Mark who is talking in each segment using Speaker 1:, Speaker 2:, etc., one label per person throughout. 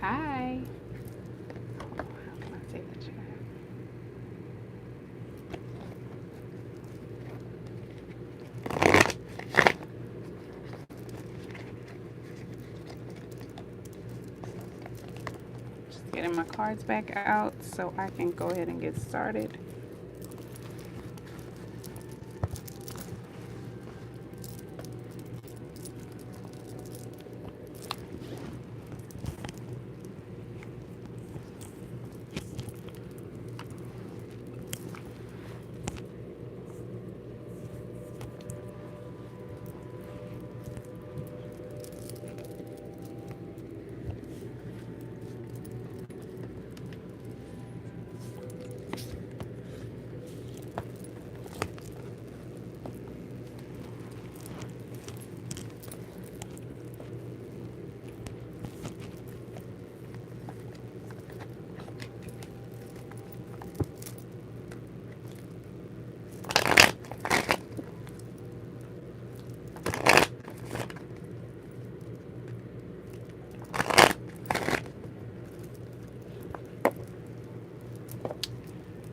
Speaker 1: Hi. How can I say the chat? Just getting my cards back out so I can go ahead and get started.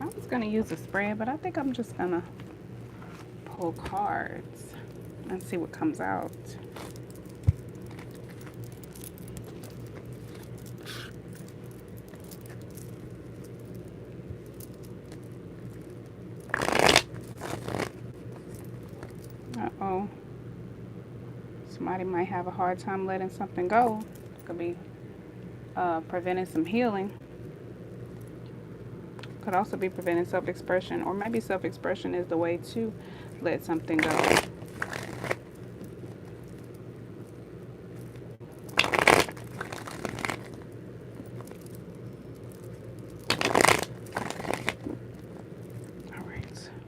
Speaker 1: I was gonna use a spread, but I think I'm just gonna pull cards and see what comes out. Uh-oh. Somebody might have a hard time letting something go. Could be preventing some healing. Could also be preventing self-expression, or maybe self-expression is the way to let something go. All right.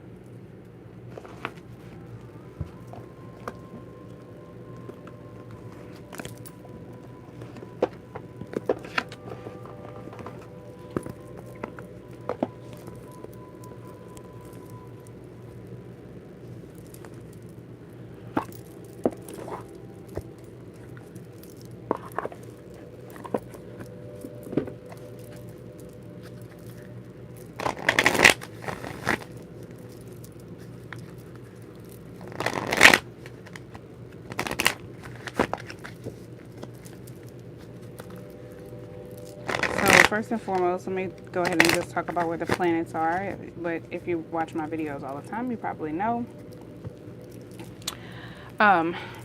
Speaker 1: First and foremost, let me go ahead and just talk about where the planets are. But if you watch my videos all the time, you probably know.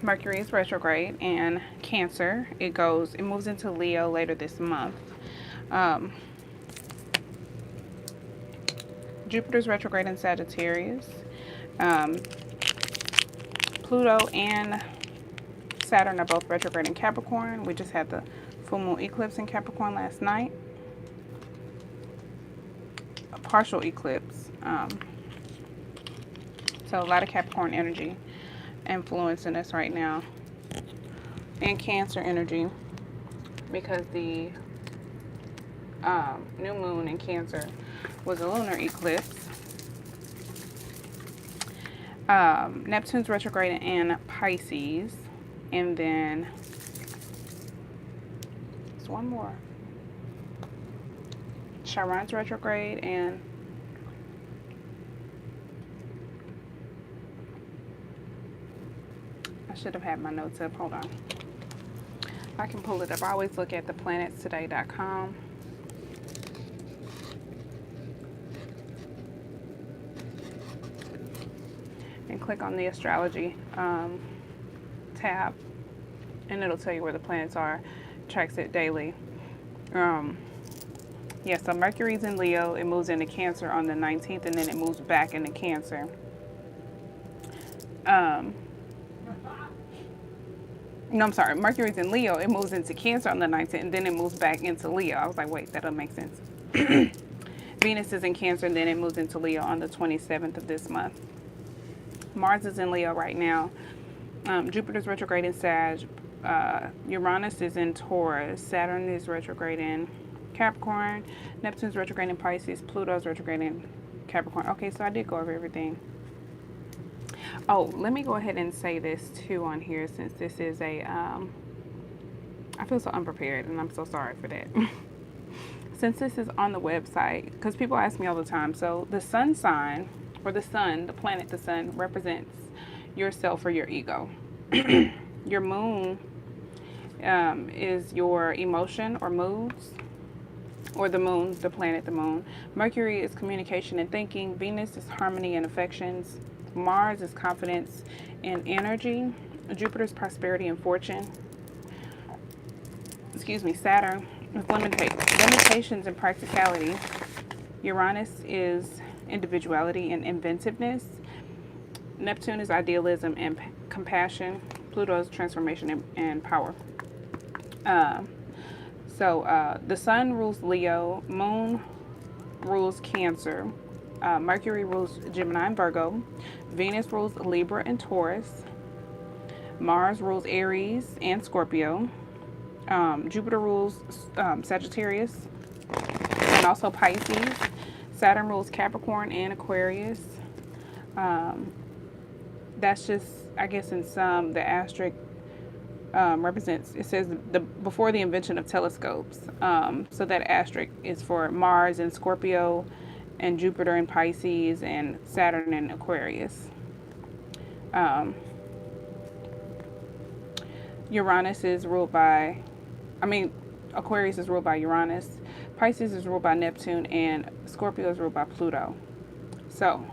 Speaker 1: Mercury is retrograde in Cancer. It moves into Leo later this month. Jupiter's retrograde in Sagittarius. Pluto and Saturn are both retrograde in Capricorn. We just had the full moon eclipse in Capricorn last night. A partial eclipse. So a lot of Capricorn energy influencing us right now. And Cancer energy, because the new moon in Cancer was a lunar eclipse. Neptune's retrograde in Pisces. And then there's one more. Chiron's retrograde, and I should have had my notes up. Hold on. I can pull it up. I always look at theplanetstoday.com. And click on the astrology tab, and it'll tell you where the planets are. Tracks it daily. Yeah, so Mercury's in Leo. It moves into Cancer on the 19th, and then it moves back into Cancer. No, I'm sorry. Mercury's in Leo. It moves into Cancer on the 19th, and then it moves back into Leo. I was like, wait, that doesn't make sense. Venus is in Cancer, and then it moves into Leo on the 27th of this month. Mars is in Leo right now. Jupiter's retrograde in Sag. Uranus is in Taurus. Saturn is retrograde in Capricorn. Neptune's retrograde in Pisces. Pluto's retrograde in Capricorn. Okay, so I did go over everything. Oh, let me go ahead and say this too on here, since this is a, I I feel so unprepared, and I'm so sorry for that. Since this is on the website, because people ask me all the time, so the sun sign, or the sun, the planet the sun, represents yourself or your ego. Your moon is your emotion or moods, or the moon, the planet the moon. Mercury is communication and thinking. Venus is harmony and affections. Mars is confidence and energy. Jupiter's prosperity and fortune. Excuse me, Saturn is limitations and practicality. Uranus is individuality and inventiveness. Neptune is idealism and compassion. Pluto is transformation and power. So the sun rules Leo, moon rules Cancer, Mercury rules Gemini and Virgo, Venus rules Libra and Taurus, Mars rules Aries and Scorpio, Jupiter rules Sagittarius and also Pisces, Saturn rules Capricorn and Aquarius. That's just, I guess, in some, the asterisk represents, it says before the invention of telescopes. So that asterisk is for Mars and Scorpio, and Jupiter and Pisces, and Saturn and Aquarius. Uranus is ruled by, Aquarius is ruled by Uranus, Pisces is ruled by Neptune, and Scorpio is ruled by Pluto. So,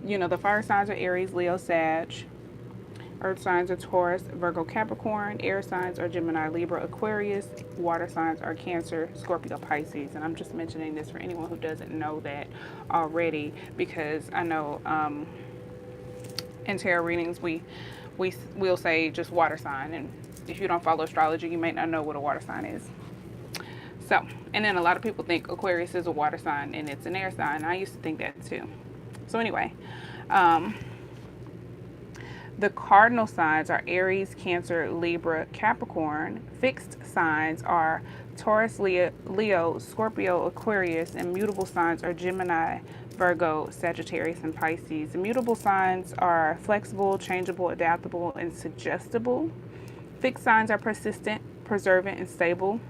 Speaker 1: the fire signs are Aries, Leo, Sag. Earth signs are Taurus, Virgo, Capricorn. Air signs are Gemini, Libra, Aquarius. Water signs are Cancer, Scorpio, Pisces. And I'm just mentioning this for anyone who doesn't know that already, because I know in tarot readings we'll say just water sign, and if you don't follow astrology, you may not know what a water sign is. So, and then a lot of people think Aquarius is a water sign and it's an air sign. I used to think that too. So anyway, the cardinal signs are Aries, Cancer, Libra, Capricorn. Fixed signs are Taurus, Leo, Scorpio, Aquarius. And mutable signs are Gemini, Virgo, Sagittarius, and Pisces. Immutable signs are flexible, changeable, adaptable, and suggestible. Fixed signs are persistent, preservant, and stable.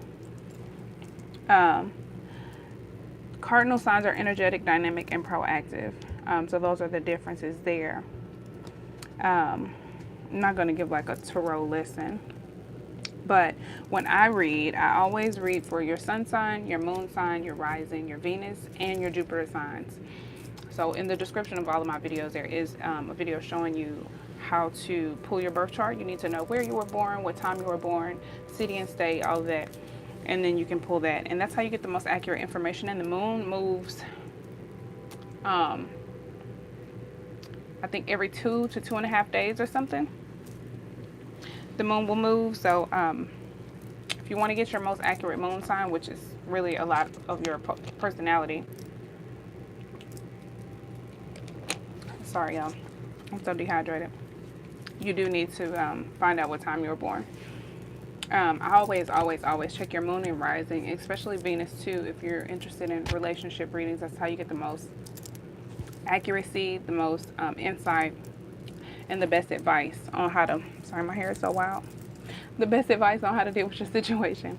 Speaker 1: Cardinal signs are energetic, dynamic, and proactive. So those are the differences there. I'm not going to give like a tarot lesson, but when I read, I always read for your sun sign, your moon sign, your rising, your Venus, and your Jupiter signs. So in the description of all of my videos, there is a video showing you how to pull your birth chart. You need to know where you were born, what time you were born, city and state, all of that, and then you can pull that, and that's how you get the most accurate information. And the moon moves I think every 2 to 2.5 days or something, the moon will move. So if you want to get your most accurate moon sign, which is really a lot of your personality. Sorry, y'all. I'm so dehydrated. You do need to find out what time you were born. I always check your moon and rising, especially Venus too. If you're interested in relationship readings, that's how you get the most accuracy, the most insight, and the best advice on how to, sorry, my hair is so wild, the best advice on how to deal with your situation.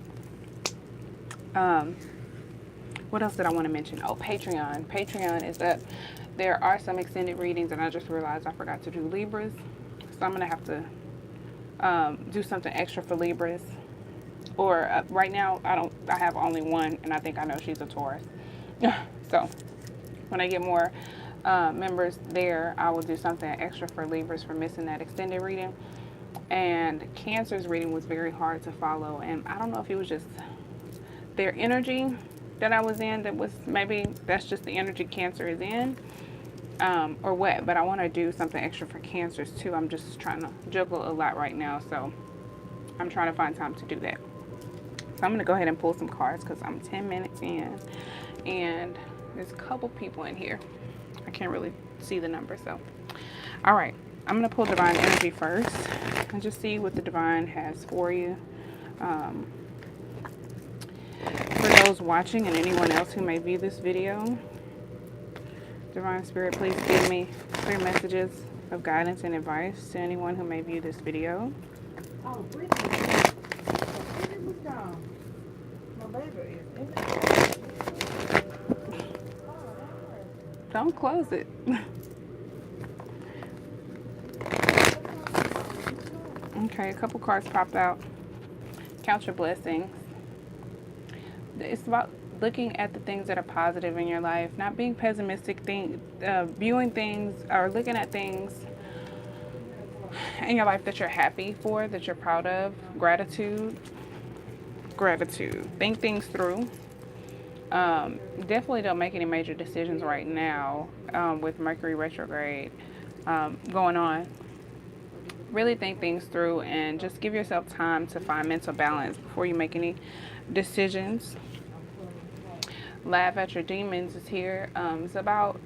Speaker 1: What else did I want to mention? Oh, Patreon is up. There are some extended readings, and I just realized I forgot to do Libras, so I'm gonna have to do something extra for Libras. Or right now I have only one, and I think I know she's a Taurus. So when I get more members there, I will do something extra for Libras for missing that extended reading. And Cancer's reading was very hard to follow, and I don't know if it was just their energy that I was in, that was, maybe that's just the energy Cancer is in, or what, but I want to do something extra for Cancers too. I'm just trying to juggle a lot right now, so I'm trying to find time to do that. So I'm going to go ahead and pull some cards because I'm 10 minutes in, and there's a couple people in here. I can't really see the number, so. All right, I'm going to pull Divine Energy first and just see what the Divine has for you. For those watching and anyone else who may view this video, Divine Spirit, please give me clear messages of guidance and advice to anyone who may view this video.
Speaker 2: Oh, Brittany was gone. My baby is in the
Speaker 1: Don't close it. Okay, a couple cards popped out. Count your blessings. It's about looking at the things that are positive in your life, not being pessimistic, viewing things or looking at things in your life that you're happy for, that you're proud of. Gratitude. Gratitude. Think things through. Definitely don't make any major decisions right now with Mercury retrograde going on. Really think things through and just give yourself time to find mental balance before you make any decisions. Laugh at your demons is here. It's about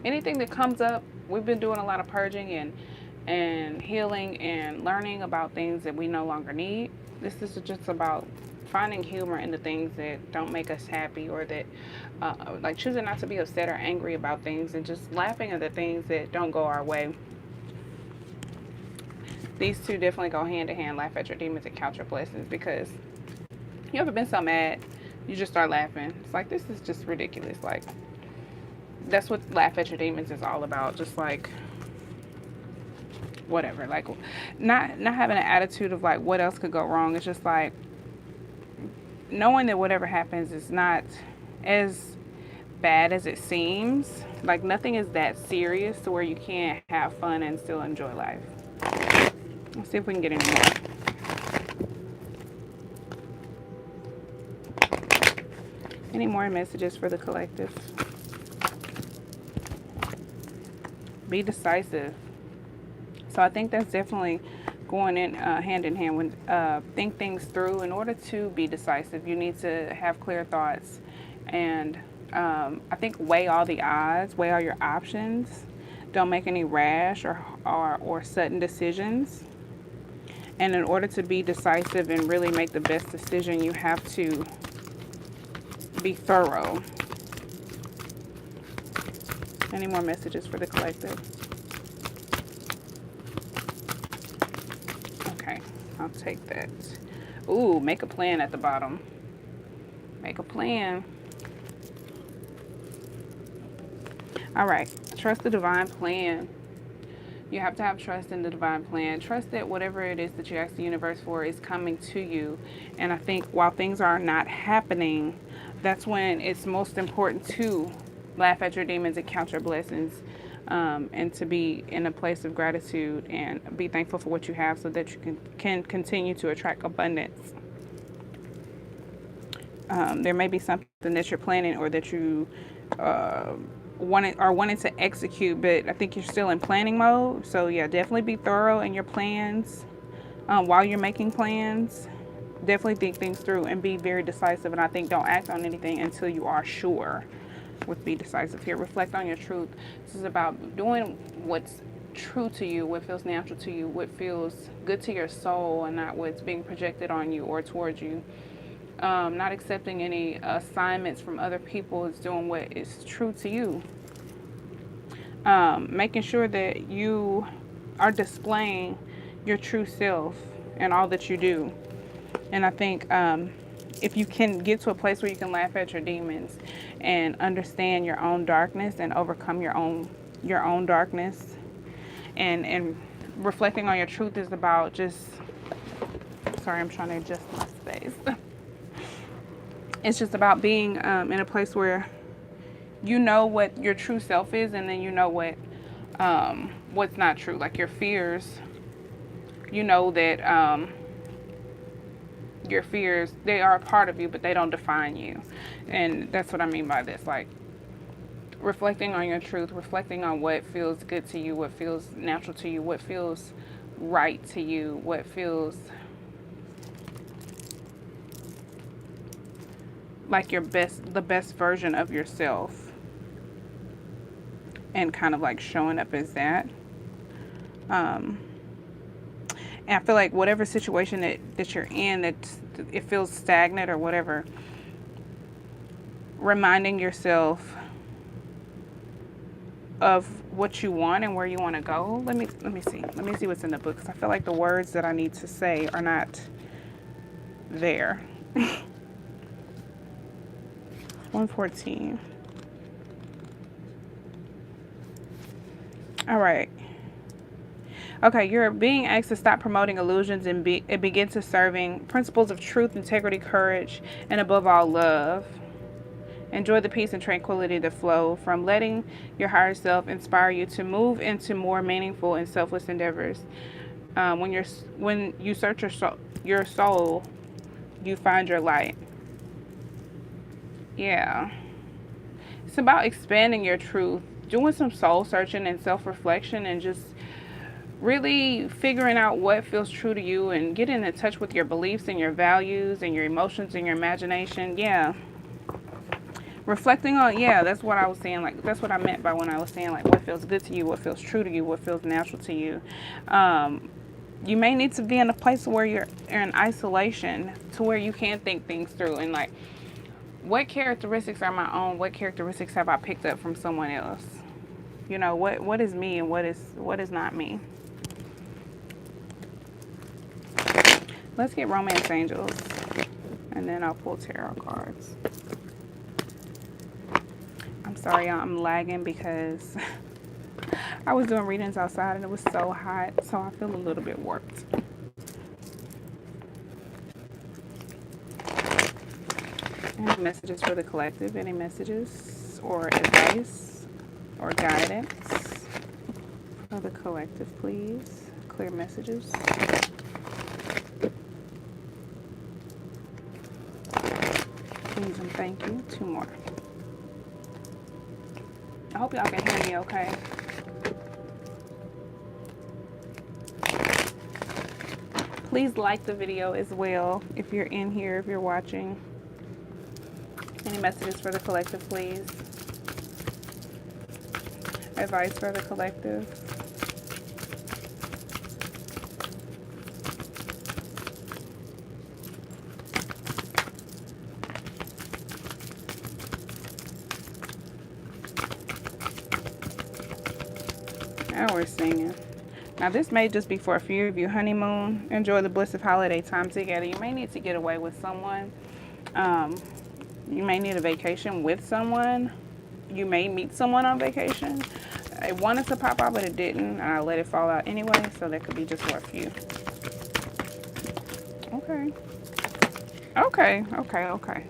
Speaker 1: anything that comes up. We've been doing a lot of purging and healing and learning about things that we no longer need. This is just about finding humor in the things that don't make us happy, or that like choosing not to be upset or angry about things, and just laughing at the things that don't go our way. These two definitely go hand in hand. Laugh at your demons and count your blessings, because you ever been so mad you just start laughing. It's like, this is just ridiculous. Like, that's what laugh at your demons is all about. Just like, whatever. Like, not having an attitude of like what else could go wrong. It's just like knowing that whatever happens is not as bad as it seems. Like, nothing is that serious to where you can't have fun and still enjoy life. Let's see if we can get any more. Any more messages for the collective? Be decisive. So I think that's definitely going in hand in hand with think things through. In order to be decisive, you need to have clear thoughts, and I think weigh all the odds, weigh all your options. Don't make any rash or sudden decisions. And in order to be decisive and really make the best decision, you have to be thorough. Any more messages for the collective? Okay, I'll take that. Ooh, make a plan at the bottom. Make a plan. All right, trust the divine plan. You have to have trust in the divine plan. Trust that whatever it is that you ask the universe for is coming to you. And I think while things are not happening, that's when it's most important to laugh at your demons and count your blessings, and to be in a place of gratitude and be thankful for what you have, so that you can continue to attract abundance. There may be something that you're planning or that you wanting to execute, but I think you're still in planning mode. So yeah, definitely be thorough in your plans. While you're making plans, definitely think things through and be very decisive. And I think don't act on anything until you are sure. With be decisive here, reflect on your truth. This is about doing what's true to you, what feels natural to you, what feels good to your soul, and not what's being projected on you or towards you. Not accepting any assignments from other people, is doing what is true to you. Making sure that you are displaying your true self in all that you do. And I think if you can get to a place where you can laugh at your demons and understand your own darkness and overcome your own darkness, and reflecting on your truth is about just, sorry, I'm trying to adjust my space. It's just about being in a place where you know what your true self is, and then you know what's not true. Like your fears, you know that your fears, they are a part of you, but they don't define you. And that's what I mean by this. Like, reflecting on your truth, reflecting on what feels good to you, what feels natural to you, what feels right to you, what feels like the best version of yourself, and kind of like showing up as that. And I feel like whatever situation that you're in, that it feels stagnant or whatever, reminding yourself of what you want and where you want to go. Let me see. Let me see what's in the book, 'cause I feel like the words that I need to say are not there. 114. All right. Okay, you're being asked to stop promoting illusions and begin to serving principles of truth, integrity, courage, and above all, love. Enjoy the peace and tranquility that flow from letting your higher self inspire you to move into more meaningful and selfless endeavors. When you search your soul, you find your light. Yeah, it's about expanding your truth, doing some soul searching and self-reflection, and just really figuring out what feels true to you and getting in touch with your beliefs and your values and your emotions and your imagination. Yeah. Reflecting on, yeah, that's what I was saying. Like, that's what I meant by when I was saying, like, what feels good to you, what feels true to you, what feels natural to you. You may need to be in a place where you're in isolation to where you can think things through and, like, what characteristics are my own? What characteristics have I picked up from someone else? You know, what is me and what is not me? Let's get Romance Angels, and then I'll pull tarot cards. I'm sorry, y'all, I'm lagging because I was doing readings outside and it was so hot, so I feel a little bit warped. Any messages for the collective? Any messages or advice or guidance for the collective, please? Clear messages. Please and thank you. 2 more. I hope y'all can hear me okay. Please like the video as well if you're in here, if you're watching. Any messages for the collective, please? Advice for the collective. Now we're singing. Now this may just be for a few of you. Honeymoon. Enjoy the bliss of holiday time together. You may need to get away with someone. You may need a vacation with someone. You may meet someone on vacation. I wanted to pop out, but it didn't. And I let it fall out anyway. So that could be just for a few. Okay. Okay.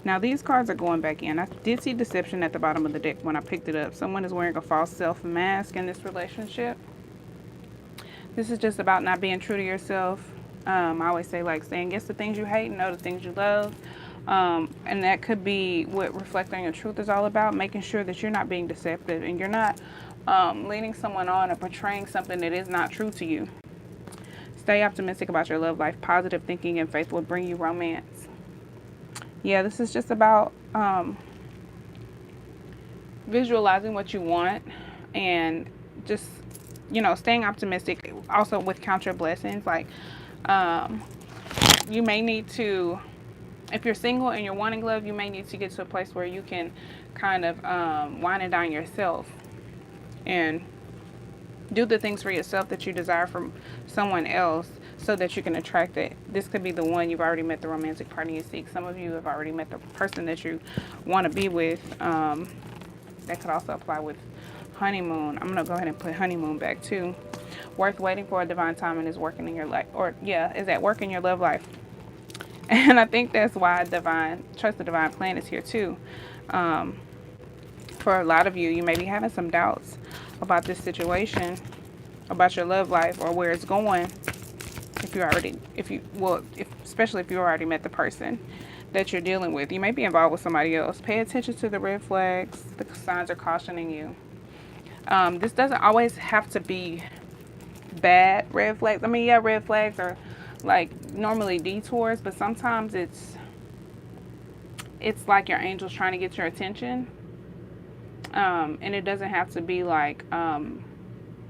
Speaker 1: Now these cards are going back in. I did see deception at the bottom of the deck when I picked it up. Someone is wearing a false self mask in this relationship. This is just about not being true to yourself. I always say, like, saying yes to things you hate and no to things you love. And that could be what reflecting on your truth is all about. Making sure that you're not being deceptive and you're not leading someone on or portraying something that is not true to you. Stay optimistic about your love life. Positive thinking and faith will bring you romance. Yeah, this is just about visualizing what you want and just, you know, staying optimistic. Also with count your blessings. Like, you may need to, if you're single and you're wanting love, you may need to get to a place where you can kind of wind it down yourself and do the things for yourself that you desire from someone else so that you can attract it. This could be the one. You've already met the romantic partner you seek. Some of you have already met the person that you want to be with. That could also apply with honeymoon. I'm going to go ahead and put honeymoon back too. Worth waiting for. A divine timing is working in your life. Or, yeah, is at work in your love life. And I think that's why trust the divine plan is here too. For a lot of you, you may be having some doubts about this situation, about your love life or where it's going. Especially if you already met the person that you're dealing with. You may be involved with somebody else. Pay attention to the red flags. The signs are cautioning you. This doesn't always have to be bad red flags. I mean, yeah, red flags are like normally detours, but sometimes it's like your angels trying to get your attention. And it doesn't have to be like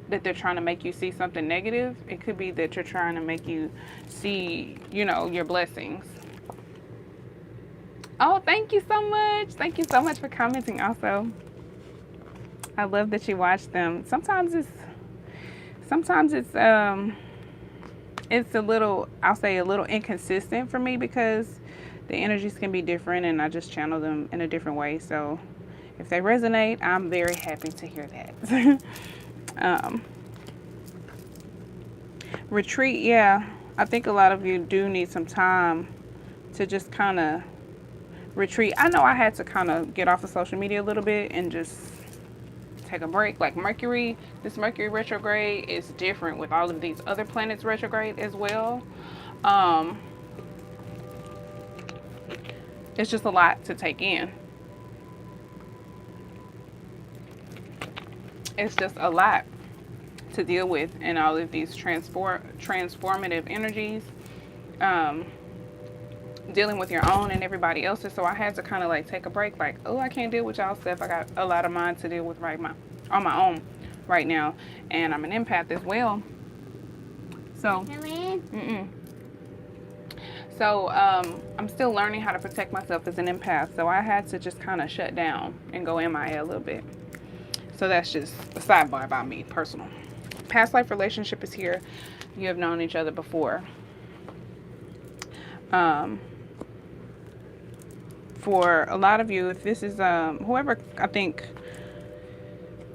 Speaker 1: that they're trying to make you see something negative. It could be that you're trying to make you see, you know, your blessings. Oh, thank you so much. Thank you so much for commenting also. I love that you watch them. Sometimes it's a little, I'll say a little inconsistent for me because the energies can be different and I just channel them in a different way. So if they resonate, I'm very happy to hear that. um, Retreat, yeah. I think a lot of you do need some time to just kind of retreat. I know I had to kind of get off of social media a little bit and just take a break. Like Mercury, this Mercury retrograde is different with all of these other planets retrograde as well. Um, it's just a lot to take in. It's just a lot to deal with in all of these transformative energies. Um, Dealing with your own and everybody else's. So I had to kind of like take a break. Like, oh, I can't deal with y'all stuff. I got a lot of mine to deal with on my own right now, and I'm an empath as well. So, I'm still learning how to protect myself as an empath. So I had to just kind of shut down and go MIA a little bit. So that's just a sidebar about me, personal. Past life relationship is here. You have known each other before. For a lot of you, if this is whoever, I think,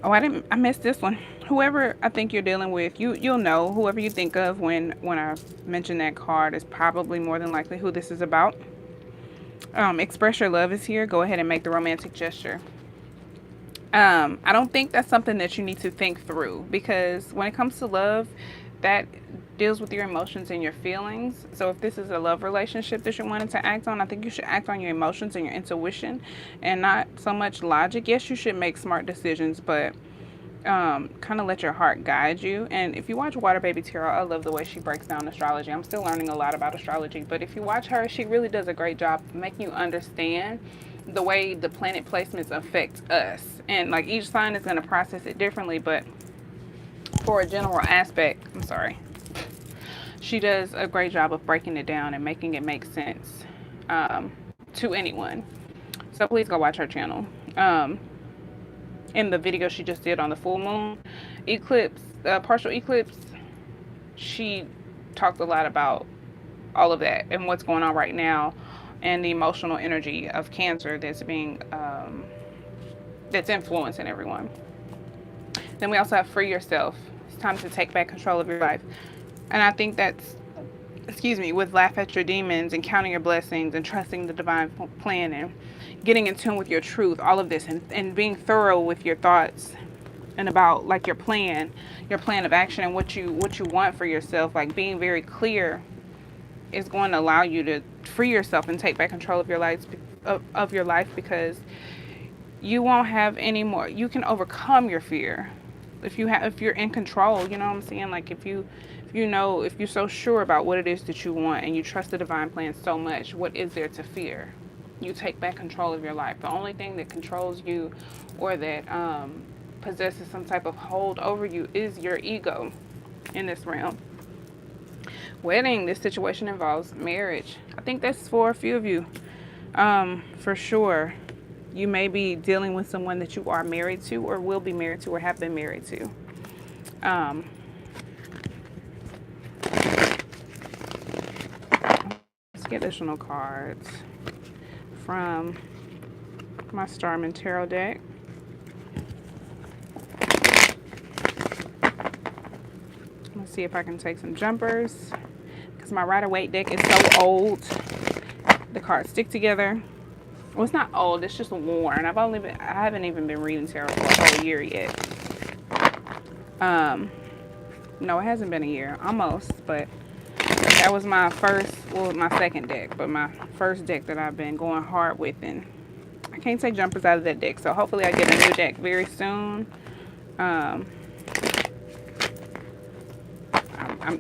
Speaker 1: oh, I missed this one. Whoever I think you're dealing with, you'll know. Whoever you think of when I mention that card is probably more than likely who this is about. Express your love is here. Go ahead and make the romantic gesture. I don't think that's something that you need to think through, because when it comes to love, that deals with your emotions and your feelings. So if this is a love relationship that you're wanting to act on, I think you should act on your emotions and your intuition and not so much logic. Yes, you should make smart decisions, but kind of let your heart guide you. And if you watch Water Baby Tarot, I love the way she breaks down astrology. I'm still learning a lot about astrology, but if you watch her, she really does a great job making you understand the way the planet placements affect us. And like each sign is going to process it differently, but for a general aspect, I'm sorry, she does a great job of breaking it down and making it make sense to anyone. So please go watch her channel. In the video she just did on the full moon eclipse, partial eclipse, she talked a lot about all of that and what's going on right now and the emotional energy of Cancer that's being that's influencing everyone. Then we also have free yourself. It's time to take back control of your life. And I think that's, with laugh at your demons and counting your blessings and trusting the divine plan and getting in tune with your truth, all of this, and being thorough with your thoughts and about like your plan of action and what you want for yourself, like being very clear is going to allow you to free yourself and take back control of your life, because you won't have any more. You can overcome your fear if you're in control. You know what I'm saying? Like if you're so sure about what it is that you want and you trust the divine plan so much, what is there to fear? You take back control of your life. The only thing that controls you or that possesses some type of hold over you is your ego in this realm. Wedding, this situation involves marriage. I think that's for a few of you. For sure. You may be dealing with someone that you are married to or will be married to or have been married to. Let's get additional cards from my Starman Tarot deck. Let's see if I can take some jumpers, because my Rider-Waite deck is so old. The cards stick together. Well, it's not old, it's just worn. I haven't even been reading tarot for a whole year yet. No, it hasn't been a year, almost, but that was my second deck, but my first deck that I've been going hard with, and I can't take jumpers out of that deck, so hopefully I get a new deck very soon. I'm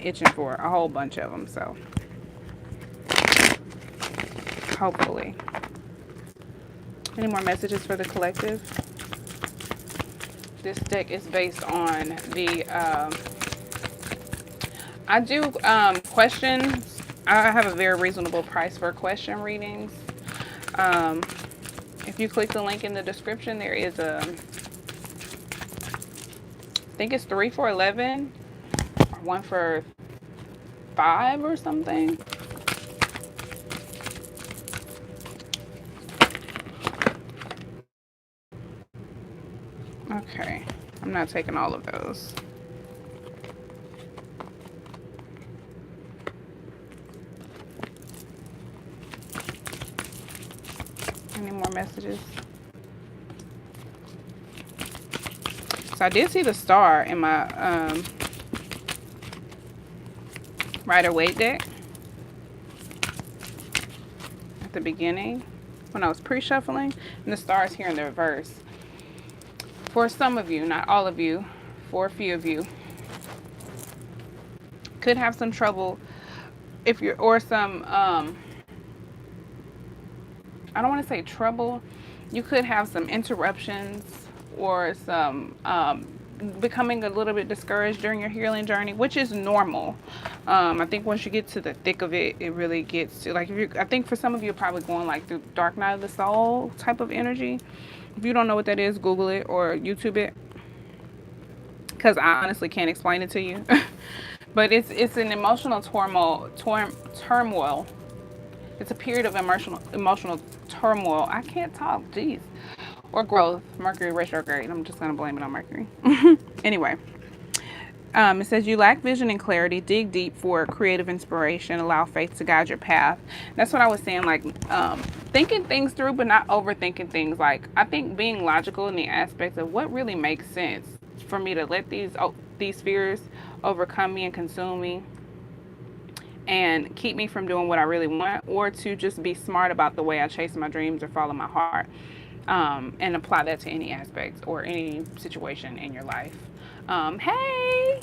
Speaker 1: itching for a whole bunch of them, so hopefully. Any more messages for the collective? This deck is based on the, I do questions. I have a very reasonable price for question readings. If you click the link in the description, there is a, I think it's 3 for $11 or 1 for $5 or something. Okay, I'm not taking all of those. Any more messages? So I did see the star in my Rider-Waite deck at the beginning when I was pre-shuffling, and the star is here in the reverse. For some of you, not all of you, for a few of you, could have some trouble if you're, or some, I don't want to say trouble, you could have some interruptions or some becoming a little bit discouraged during your healing journey, which is normal. I think once you get to the thick of it, it really gets to, like, if you, I think for some of you, are probably going like through dark night of the soul type of energy. If you don't know what that is, Google it or YouTube it, because I honestly can't explain it to you. But it's an emotional turmoil. It's a period of emotional turmoil. I can't talk, jeez. Or growth. Mercury retrograde. I'm just gonna blame it on Mercury. Anyway, it says you lack vision and clarity. Dig deep for creative inspiration. Allow faith to guide your path. That's what I was saying. Like thinking things through, but not overthinking things. Like I think being logical in the aspect of what really makes sense for me to let these fears overcome me and consume me and keep me from doing what I really want, or to just be smart about the way I chase my dreams or follow my heart, and apply that to any aspect or any situation in your life. Hey!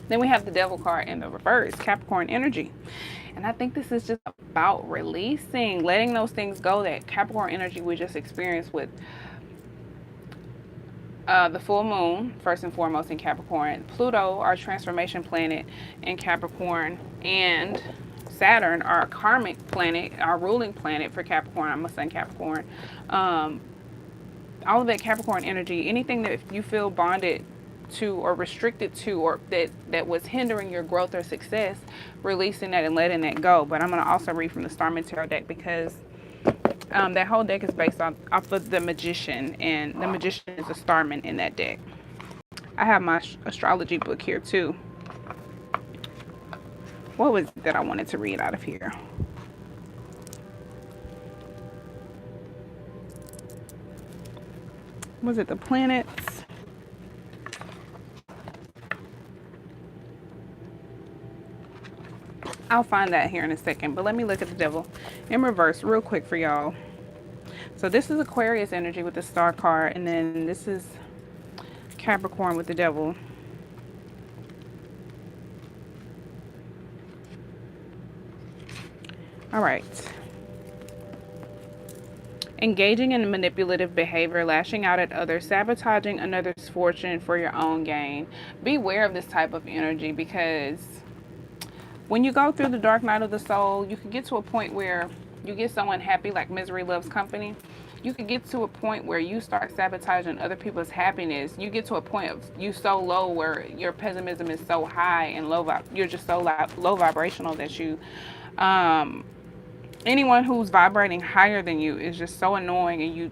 Speaker 1: Then we have the Devil card in the reverse, Capricorn energy. And I think this is just about releasing, letting those things go that Capricorn energy we just experienced with the full moon, first and foremost, in Capricorn. Pluto, our transformation planet in Capricorn, and Saturn, our karmic planet, our ruling planet for Capricorn. I'm a sun Capricorn. All of that Capricorn energy, anything that you feel bonded to or restricted to, or that was hindering your growth or success, releasing that and letting that go. But I'm going to also read from the Starman Tarot deck, because that whole deck is based off of the Magician, and the Magician is a starman in that deck. I have my astrology book here too. What was it that I wanted to read out of here? Was it the planets? I'll find that here in a second, but let me look at the Devil in reverse real quick for y'all. So this is Aquarius energy with the Star card, and then this is Capricorn with the Devil. All right. Engaging in manipulative behavior, lashing out at others, sabotaging another's fortune for your own gain. Beware of this type of energy, because when you go through the dark night of the soul, you can get to a point where you get so unhappy, like misery loves company. You can get to a point where you start sabotaging other people's happiness. You get to a point of you so low where your pessimism is so high and you're just so low vibrational that you, anyone who's vibrating higher than you is just so annoying, and you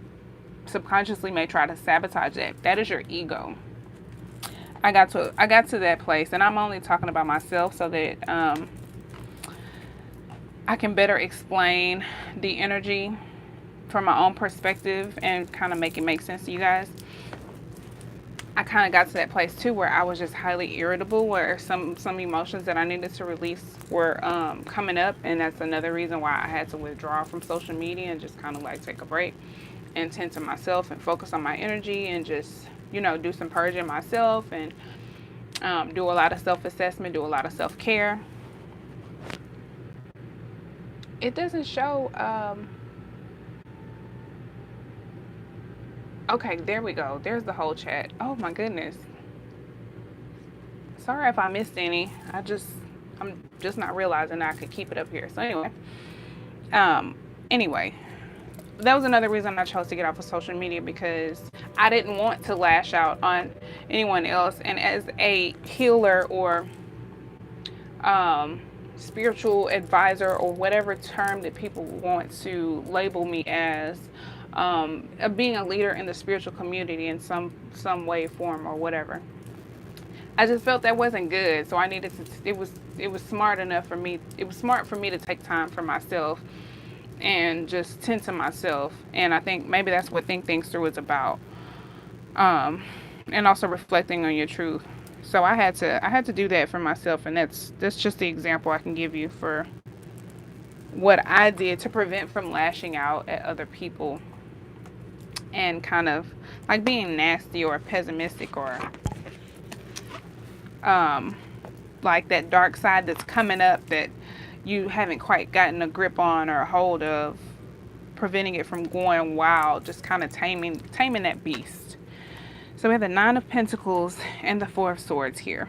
Speaker 1: subconsciously may try to sabotage that. That is your ego. I got to that place, and I'm only talking about myself so that I can better explain the energy from my own perspective and kind of make it make sense to you guys. I kind of got to that place too where I was just highly irritable, where some emotions that I needed to release were coming up, and that's another reason why I had to withdraw from social media and just kind of like take a break and tend to myself and focus on my energy and just, you know, do some purging myself and do a lot of self-assessment, do a lot of self-care. It doesn't show. Okay, there we go. There's the whole chat. Oh my goodness. Sorry if I missed any. I just I'm just not realizing that I could keep it up here. So anyway, that was another reason I chose to get off of social media, because I didn't want to lash out on anyone else. And as a healer or spiritual advisor, or whatever term that people want to label me as, being a leader in the spiritual community in some way, form, or whatever, I just felt that wasn't good. So I needed to. It was smart enough for me. It was smart for me to take time for myself and just tend to myself. And I think maybe that's what Think Things Through is about. And also reflecting on your truth. So I had to do that for myself, and that's just the example I can give you for what I did to prevent from lashing out at other people and kind of like being nasty or pessimistic, or like that dark side that's coming up that you haven't quite gotten a grip on or a hold of, preventing it from going wild, just kind of taming that beast. So we have the Nine of Pentacles and the Four of Swords here.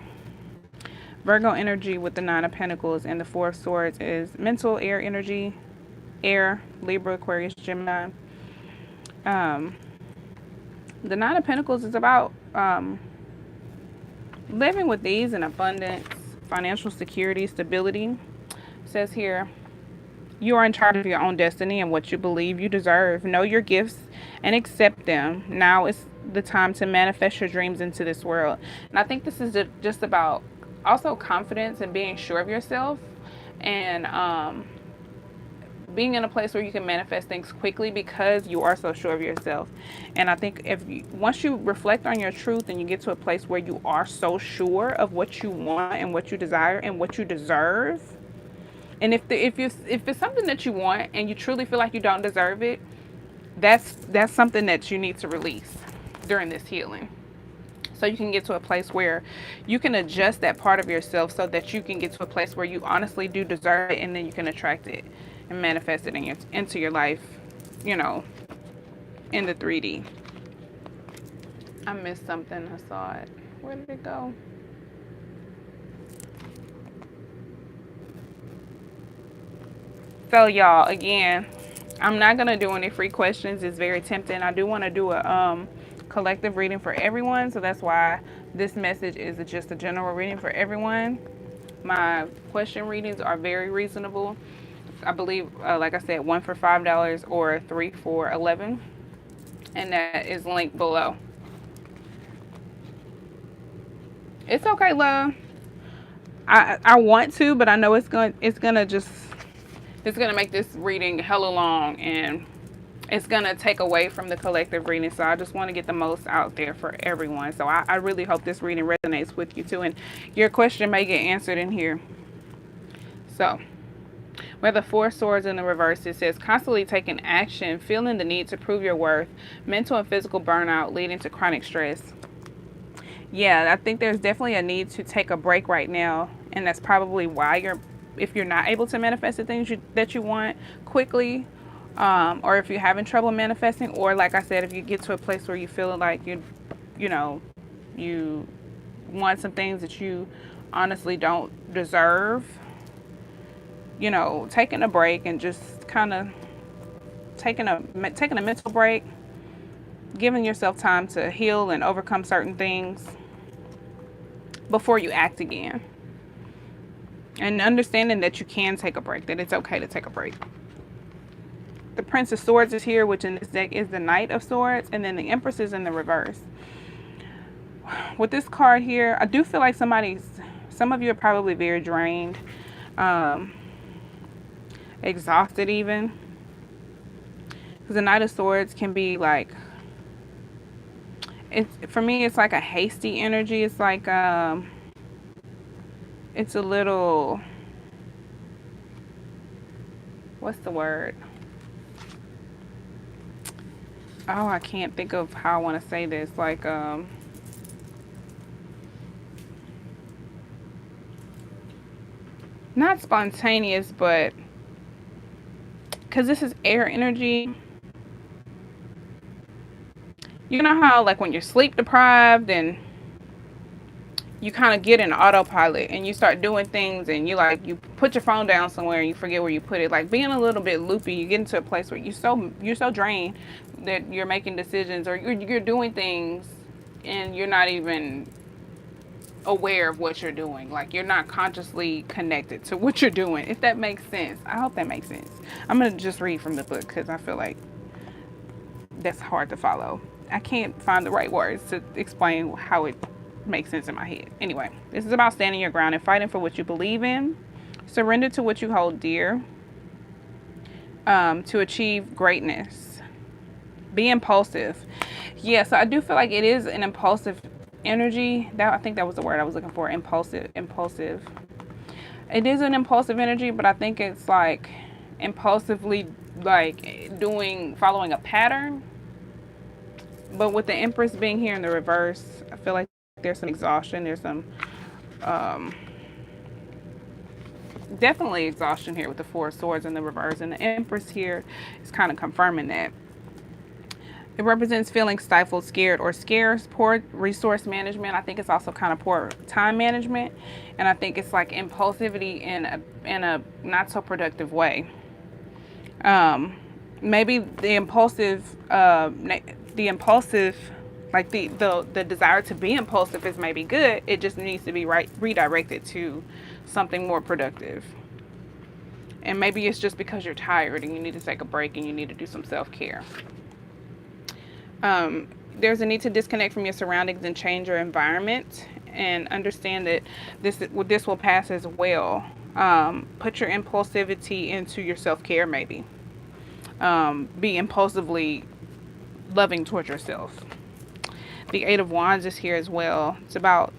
Speaker 1: Virgo energy with the Nine of Pentacles and the Four of Swords is mental air energy, air, Libra, Aquarius, Gemini. The Nine of Pentacles is about living with ease and abundance, financial security, stability. It says here, you are in charge of your own destiny and what you believe you deserve. Know your gifts and accept them. Now is the time to manifest your dreams into this world. And I think this is just about also confidence and being sure of yourself, and being in a place where you can manifest things quickly because you are so sure of yourself. And I think once you reflect on your truth and you get to a place where you are so sure of what you want and what you desire and what you deserve, and if it's something that you want and you truly feel like you don't deserve it, that's something that you need to release during this healing. So you can get to a place where you can adjust that part of yourself so that you can get to a place where you honestly do deserve it, and then you can attract it and manifest it into your life, in the 3D. I missed something. I saw it. Where did it go? So y'all, again, I'm not going to do any free questions. It's very tempting. I do want to do a collective reading for everyone. So that's why this message is just a general reading for everyone. My question readings are very reasonable. I believe, like I said, 1 for $5 or 3 for $11. And that is linked below. It's okay, love. I want to, but I know it's gonna make this reading hella long, and it's gonna take away from the collective reading. So I just want to get the most out there for everyone. So I really hope this reading resonates with you too, and your question may get answered in here. So we have the Four Swords in the reverse. It says constantly taking action, feeling the need to prove your worth, mental and physical burnout leading to chronic stress. Yeah, I think there's definitely a need to take a break right now, and that's probably why if you're not able to manifest the things that you want quickly, or if you're having trouble manifesting, or like I said, if you get to a place where you feel like you want some things that you honestly don't deserve, taking a break and just kind of taking a mental break, giving yourself time to heal and overcome certain things before you act again. And understanding that you can take a break, that it's okay to take a break. The Prince of Swords is here, which in this deck is the Knight of Swords, and then the Empress is in the reverse. With this card here, I do feel like some of you are probably very drained, exhausted even. Because the Knight of Swords can be like, for me, it's like a hasty energy. It's like, it's a little, what's the word? Oh, I can't think of how I want to say this. Like, not spontaneous, but because this is air energy. You know how, like, when you're sleep deprived and you kind of get in autopilot and you start doing things, and you like, you put your phone down somewhere and you forget where you put it. Like being a little bit loopy, you get into a place where you're so drained that you're making decisions, or you're doing things and you're not even aware of what you're doing. Like you're not consciously connected to what you're doing, if that makes sense. I hope that makes sense. I'm gonna just read from the book because I feel like that's hard to follow. I can't find the right words to explain how it makes sense in my head. Anyway, this is about standing your ground and fighting for what you believe in. Surrender to what you hold dear, to achieve greatness. Be impulsive. Yeah, so I do feel like it is an impulsive energy. I think that was the word I was looking for. Impulsive. It is an impulsive energy, but I think it's like impulsively like following a pattern. But with the Empress being here in the reverse, I feel like there's some exhaustion. There's some definitely exhaustion here with the Four of Swords in the reverse, and the Empress here is kind of confirming that. It represents feeling stifled, scared, or scarce. Poor resource management. I think it's also kind of poor time management, and I think it's like impulsivity in a not so productive way. Maybe the impulsive, like the desire to be impulsive is maybe good. It just needs to be redirected to something more productive. And maybe it's just because you're tired and you need to take a break and you need to do some self-care. There's a need to disconnect from your surroundings and change your environment, and understand that this will pass as well. Put your impulsivity into your self-care, maybe. Be impulsively loving towards yourself. The Eight of Wands is here as well. It's about,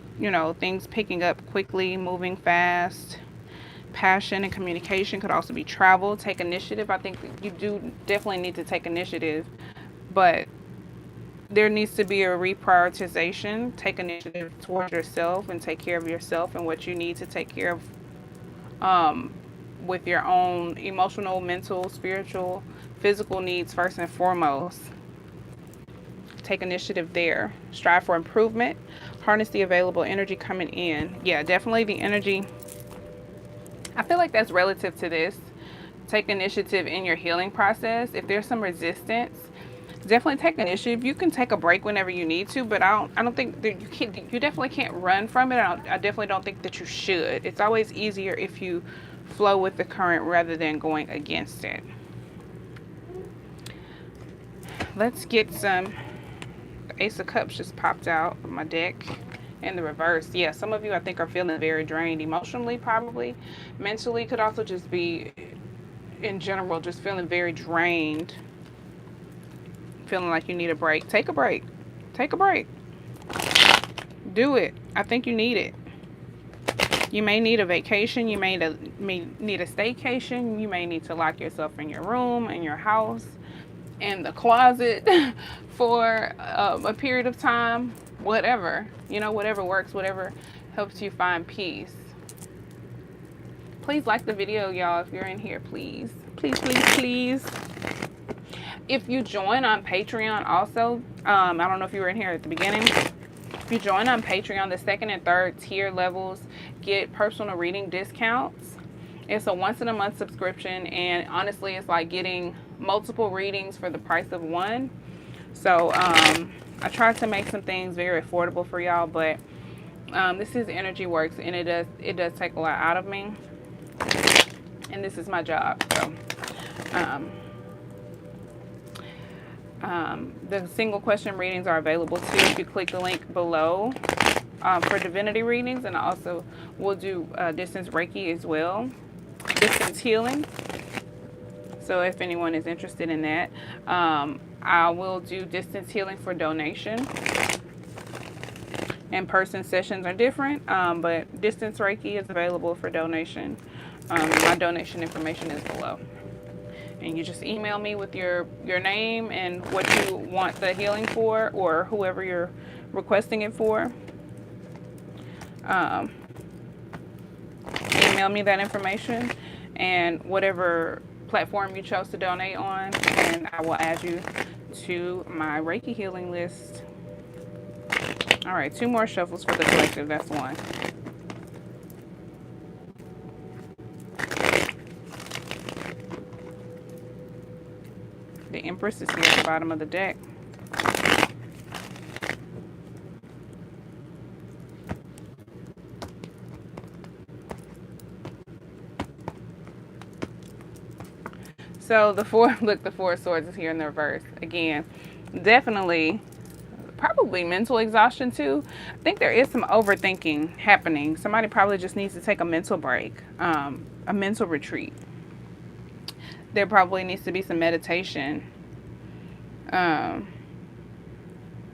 Speaker 1: things picking up quickly, moving fast. Passion and communication could also be travel. Take initiative. I think you do definitely need to take initiative, but there needs to be a reprioritization. Take initiative towards yourself and take care of yourself and what you need to take care of with your own emotional, mental, spiritual, physical needs first and foremost. Take initiative there. Strive for improvement. Harness the available energy coming in. Yeah, definitely the energy. I feel like that's relative to this. Take initiative in your healing process. If there's some resistance, definitely take initiative. You can take a break whenever you need to, but I don't think that you definitely can't run from it. I definitely don't think that you should. It's always easier if you flow with the current rather than going against it. Let's get some. The Ace of Cups just popped out of my deck in the reverse. Yeah, some of you I think are feeling very drained emotionally, probably. Mentally could also just be, in general, just feeling very drained. Feeling like you need a break. Take a break. Take a break. Do it. I think you need it. You may need a vacation. You may need a staycation. You may need to lock yourself in your room, in your house, in the closet for a period of time. Whatever. Whatever works, whatever helps you find peace. Please like the video, y'all, if you're in here, please. Please, please, please. If you join on Patreon also, I don't know if you were in here at the beginning. If you join on Patreon, the second and third tier levels get personal reading discounts. It's a once in a month subscription, and honestly, it's like getting multiple readings for the price of one. So I tried to make some things very affordable for y'all, but this is Energy Works, and it does take a lot out of me, and this is my job. So the single question readings are available too if you click the link below for Divinity Readings, and also we'll do distance Reiki as well, distance healing. So if anyone is interested in that, I will do distance healing for donation. In-person sessions are different, but distance Reiki is available for donation. My donation information is below. And you just email me with your name and what you want the healing for, or whoever you're requesting it for. Email me that information and whatever platform you chose to donate on, and I will add you to my Reiki healing list. All right, 2 more shuffles for the collective. That's 1. The Empress is here at the bottom of the deck. So the 4, look, the 4 of Swords is here in the reverse. Again, definitely, probably mental exhaustion too. I think there is some overthinking happening. Somebody probably just needs to take a mental break, a mental retreat. There probably needs to be some meditation.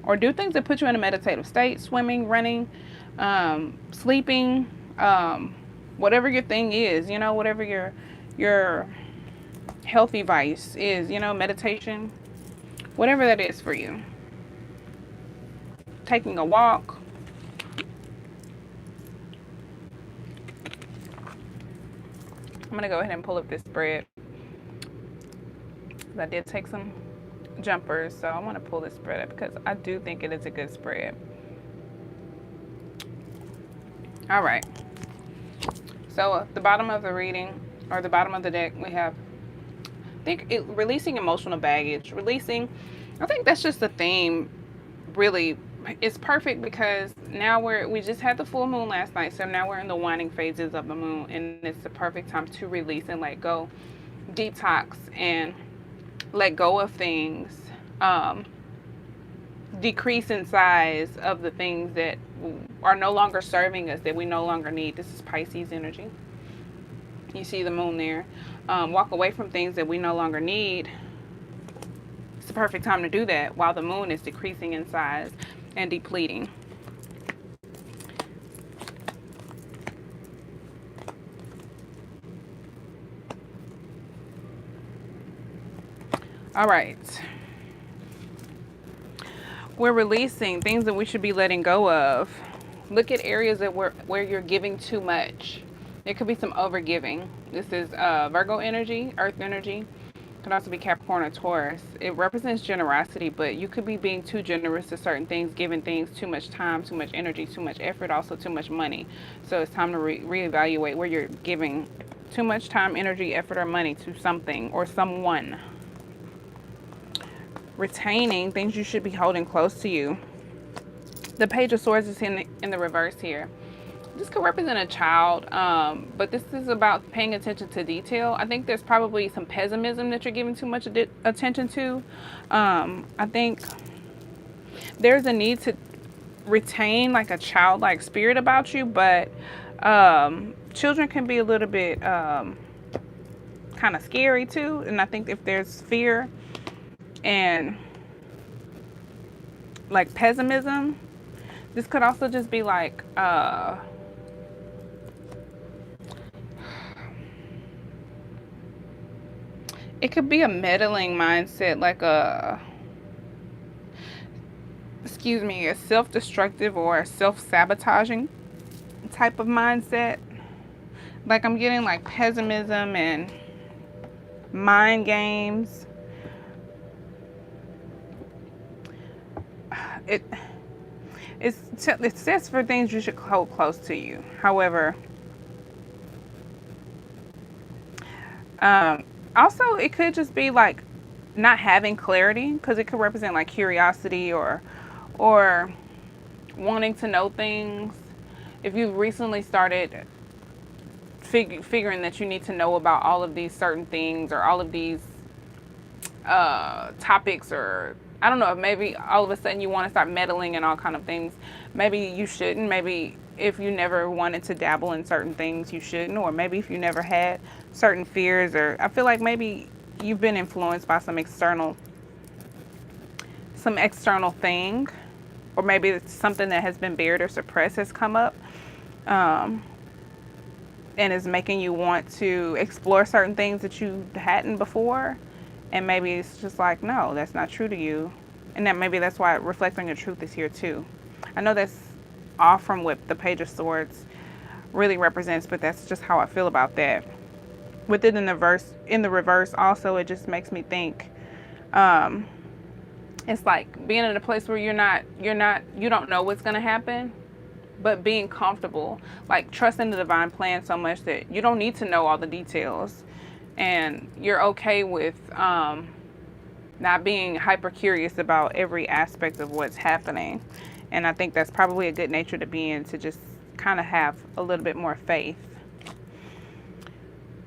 Speaker 1: Or do things that put you in a meditative state, swimming, running, sleeping, whatever your thing is, you know, whatever your healthy vice is, you know, meditation, whatever that is for you. Taking a walk. I'm going to go ahead and pull up this spread. I did take some jumpers, so I want to pull this spread up because I do think it is a good spread. All right. So at the bottom of the reading, or the bottom of the deck, we have, I think, releasing emotional baggage. Releasing, I think that's just the theme, really. It's perfect because now we just had the full moon last night, so now we're in the waning phases of the moon, and it's the perfect time to release and let go, detox, and let go of things, decrease in size of the things that are no longer serving us, that we no longer need. This is Pisces energy. You see the moon there. Walk away from things that we no longer need. It's the perfect time to do that while the moon is decreasing in size and depleting. All right. We're releasing things that we should be letting go of. Look at areas that where you're giving too much. There could be some overgiving. This is Virgo energy, Earth energy. Could also be Capricorn or Taurus. It represents generosity, but you could be being too generous to certain things, giving things too much time, too much energy, too much effort, also too much money. So it's time to reevaluate where you're giving too much time, energy, effort, or money to something or someone. Retaining things you should be holding close to you. The Page of Swords is in the reverse here. This could represent a child, but this is about paying attention to detail. I think there's probably some pessimism that you're giving too much attention to. I think there's a need to retain like a childlike spirit about you, but children can be a little bit kind of scary too. And I think if there's fear and like pessimism, this could also just be like it could be a meddling mindset, like a self-destructive or a self-sabotaging type of mindset. Like I'm getting like pessimism and mind games. It says for things you should hold close to you. However, also it could just be like not having clarity, because it could represent like curiosity or wanting to know things. If you've recently started figuring that you need to know about all of these certain things or all of these topics, or I don't know, if maybe all of a sudden you want to start meddling in all kind of things. Maybe you shouldn't. Maybe if you never wanted to dabble in certain things, you shouldn't. Or maybe if you never had certain fears, or I feel like maybe you've been influenced by some external thing, or maybe it's something that has been buried or suppressed has come up, and is making you want to explore certain things that you hadn't before. And maybe it's just like, no, that's not true to you. And that maybe that's why reflecting your truth is here too. I know that's off from what the Page of Swords really represents, but that's just how I feel about that. Within the reverse also, it just makes me think It's like being in a place where you don't know what's going to happen, but being comfortable, like trusting the divine plan so much that you don't need to know all the details, and you're okay with not being hyper curious about every aspect of what's happening. And I think that's probably a good nature to be in, to just kind of have a little bit more faith.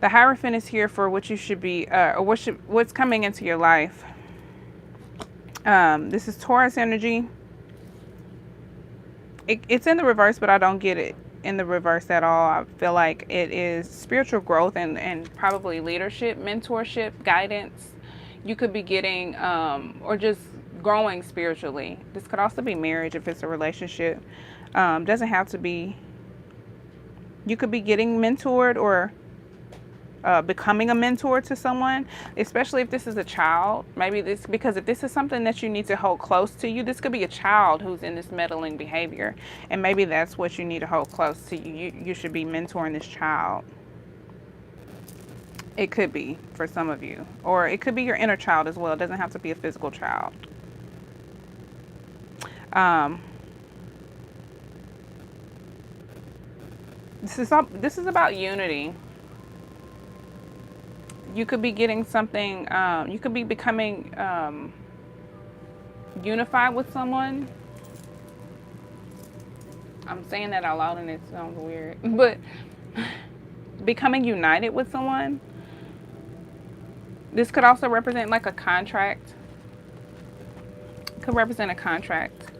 Speaker 1: The Hierophant is here for what you should be, or what's coming into your life. This is Taurus energy. It's in the reverse, but I don't get it in the reverse at all. I feel like it is spiritual growth and probably leadership, mentorship, guidance. You could be getting, or just growing spiritually. This could also be marriage if it's a relationship. Doesn't have to be. You could be getting mentored or becoming a mentor to someone, especially if this is a child. Maybe this, because if this is something that you need to hold close to you, this could be a child who's in this meddling behavior, and maybe that's what you need to hold close to you. You should be mentoring this child. It could be for some of you, or it could be your inner child as well. It doesn't have to be a physical child. This is about unity. You could be getting something, you could be becoming unified with someone. I'm saying that out loud and it sounds weird, but becoming united with someone. This could also represent like a contract. Could represent a contract.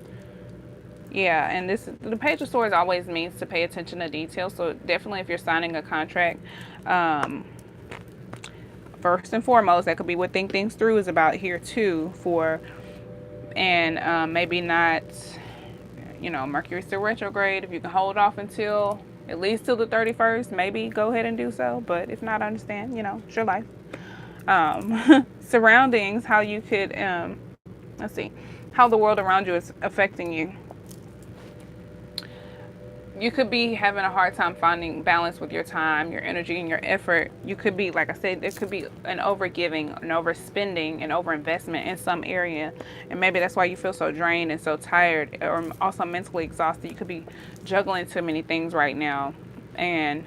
Speaker 1: Yeah, and the Page of Swords always means to pay attention to details. So definitely if you're signing a contract, first and foremost, that could be what Think Things Through is about here too. Maybe not, Mercury still retrograde. If you can hold off until at least till the 31st, maybe go ahead and do so. But if not, I understand, it's your life. Surroundings, how you could, let's see, how the world around you is affecting you. You could be having a hard time finding balance with your time, your energy, and your effort. You could be, like I said, there could be an overgiving, an overspending, an overinvestment in some area. And maybe that's why you feel so drained and so tired, or also mentally exhausted. You could be juggling too many things right now and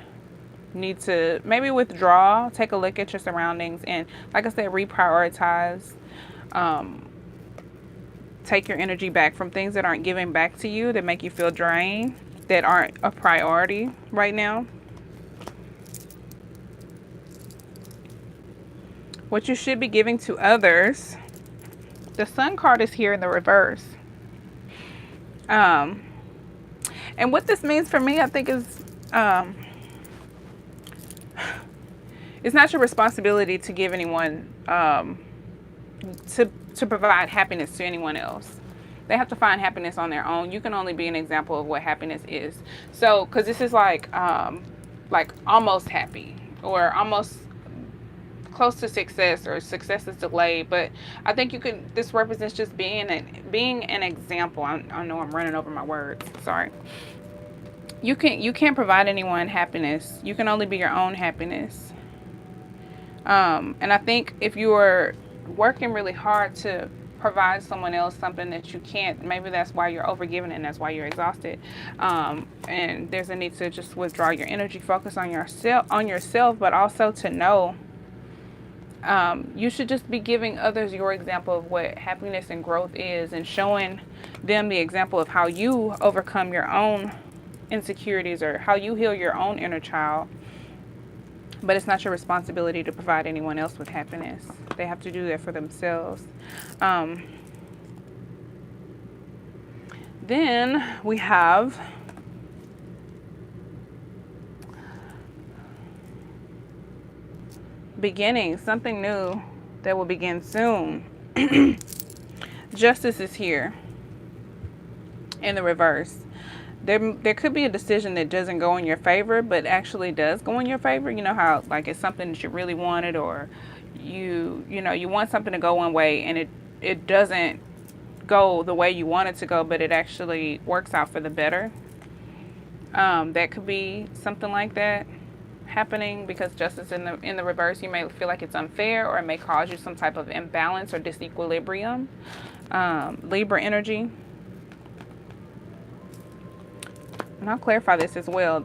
Speaker 1: need to maybe withdraw, take a look at your surroundings, and, like I said, reprioritize. Take your energy back from things that aren't giving back to you, that make you feel drained, that aren't a priority right now. What you should be giving to others. The Sun card is here in the reverse. And what this means for me, I think, is it's not your responsibility to give anyone, to provide happiness to anyone else. They have to find happiness on their own. You can only be an example of what happiness is. So, because this is like almost happy, or almost close to success, or success is delayed. But I think this represents just being an example. I know I'm running over my words. Sorry. You can't provide anyone happiness. You can only be your own happiness. And I think if you are working really hard to provide someone else something that you can't, maybe that's why you're overgiving, and that's why you're exhausted. And there's a need to just withdraw your energy, focus on yourself, but also to know you should just be giving others your example of what happiness and growth is, and showing them the example of how you overcome your own insecurities, or how you heal your own inner child. But it's not your responsibility to provide anyone else with happiness. They have to do that for themselves. Then we have beginning, something new that will begin soon. Justice is here in the reverse. There could be a decision that doesn't go in your favor, but actually does go in your favor. You know how, like, it's something that you really wanted, or you want something to go one way, and it doesn't go the way you want it to go, but it actually works out for the better. That could be something like that happening, because justice in the reverse, you may feel like it's unfair, or it may cause you some type of imbalance or disequilibrium. Libra energy. And I'll clarify this as well.